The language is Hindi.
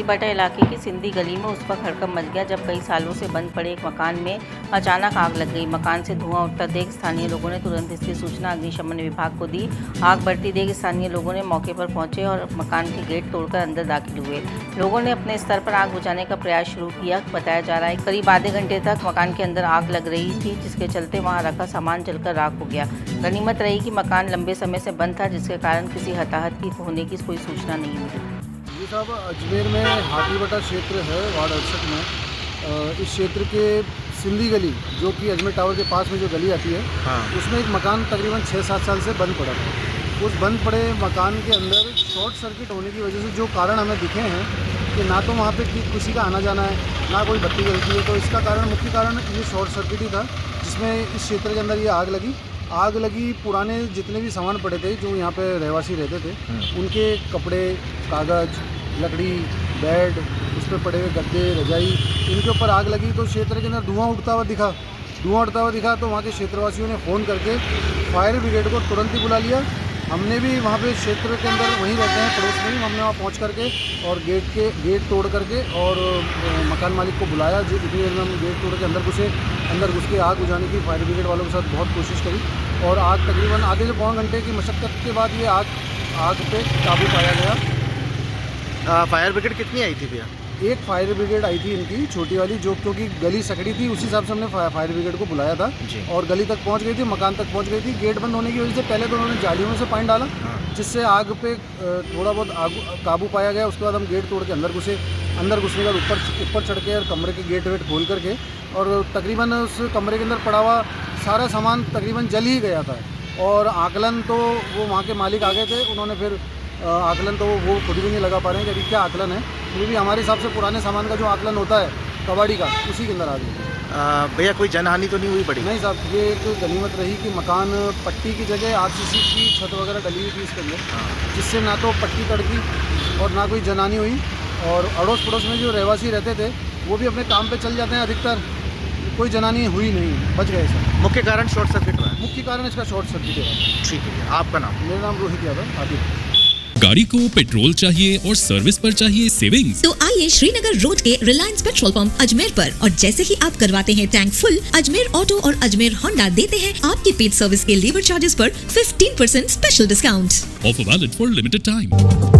हाथीबटा इलाके की सिंधी गली में उस वक्त हड़कंप मच गया जब कई सालों से बंद पड़े एक मकान में अचानक आग लग गई। मकान से धुआं उठता देख स्थानीय लोगों ने तुरंत इसकी सूचना अग्निशमन विभाग को दी। आग बढ़ती देख स्थानीय लोगों ने मौके पर पहुंचे और मकान के गेट तोड़कर अंदर दाखिल हुए। लोगों ने अपने स्तर पर आग बुझाने का प्रयास शुरू किया। बताया जा रहा है करीब आधे घंटे तक मकान के अंदर आग लग रही थी, जिसके चलते वहां रखा सामान जलकर राख हो गया। गनीमत रही कि मकान लंबे समय से बंद था, जिसके कारण किसी हताहत की होने की कोई सूचना नहीं मिली। ये साहब अजमेर में हाथीबटा क्षेत्र है, वार्ड 68 में। इस क्षेत्र के सिंधी गली जो कि अजमेर टावर के पास में जो गली आती है, उसमें एक मकान तकरीबन 6-7 साल से बंद पड़ा था। उस बंद पड़े मकान के अंदर शॉर्ट सर्किट होने की वजह से जो कारण हमें दिखे हैं कि ना तो वहाँ पे किसी का आना जाना है, ना कोई बत्ती जलती है, तो इसका कारण मुख्य कारण ये शॉर्ट सर्किट ही था, जिसमें इस क्षेत्र के अंदर ये आग लगी। पुराने जितने भी सामान पड़े थे जो यहाँ पे रहवासी रहते थे, उनके कपड़े, कागज़, लकड़ी, बेड, उस पर पड़े हुए गद्दे, रजाई, इनके ऊपर आग लगी। तो क्षेत्र के अंदर धुआं उठता हुआ दिखा तो वहाँ के क्षेत्रवासियों ने फ़ोन करके फायर ब्रिगेड को तुरंत ही बुला लिया। हमने भी वहाँ पे क्षेत्र के अंदर वहीं रहते हैं, पड़ोस में ही, हमने वहाँ पहुँच करके और गेट तोड़ करके और मकान मालिक को बुलाया। जो इतनी देर में हम गेट तोड़ के अंदर घुस के आग बुझाने की फायर ब्रिगेड वालों के साथ बहुत कोशिश करी और आग तकरीबन आधे से पौने घंटे की मशक्क़त के बाद ये आग पे काबू पाया गया। फायर ब्रिगेड कितनी आई थी भैया? एक फायर ब्रिगेड आई थी इनकी छोटी वाली, जो क्योंकि गली सकड़ी थी उसी हिसाब से हमने फायर ब्रिगेड को बुलाया था और गली तक पहुंच गई थी, मकान तक पहुंच गई थी। गेट बंद होने की वजह से पहले तो उन्होंने जालियों में से पानी डाला, जिससे आग पे थोड़ा बहुत काबू पाया गया। उसके बाद हम गेट तोड़ के अंदर घुसने के बाद ऊपर चढ़ के और कमरे के गेट खोल करके और तकरीबन उस कमरे के अंदर पड़ा हुआ सारा सामान तकरीबन जल ही गया था। और आकलन तो वो वहाँ के मालिक आ गए थे, उन्होंने फिर आकलन तो वो खुद भी नहीं लगा पा रहे हैं कि अभी क्या आकलन है, फिर भी हमारे हिसाब से पुराने सामान का जो आकलन होता है कबाड़ी का, उसी के अंदर आ गई। भैया कोई जनहानि तो नहीं हुई बड़ी? नहीं साहब, ये एक गनीमत रही कि मकान पट्टी की जगह आरसीसी की छत वगैरह डली हुई थी इसके अंदर, जिससे ना तो पट्टी तड़की और ना कोई जनहानि हुई। और अड़ोस पड़ोस में जो रहवासी रहते थे वो भी अपने काम पे चल जाते हैं, अधिकतर कोई जनहानि हुई नहीं, बच गए सर। मुख्य कारण शॉर्ट सर्किट रहा? मुख्य कारण इसका शॉर्ट सर्किट है। ठीक है, आपका नाम? मेरा नाम रोहित यादव, आदि। गाड़ी को पेट्रोल चाहिए और सर्विस पर चाहिए सेविंग्स, तो आइए श्रीनगर रोड के रिलायंस पेट्रोल पंप अजमेर पर, और जैसे ही आप करवाते हैं टैंक फुल, अजमेर ऑटो और अजमेर होंडा देते हैं आपकी पेड सर्विस के लेबर चार्जेस पर 15% special discount. Offer valid for limited time.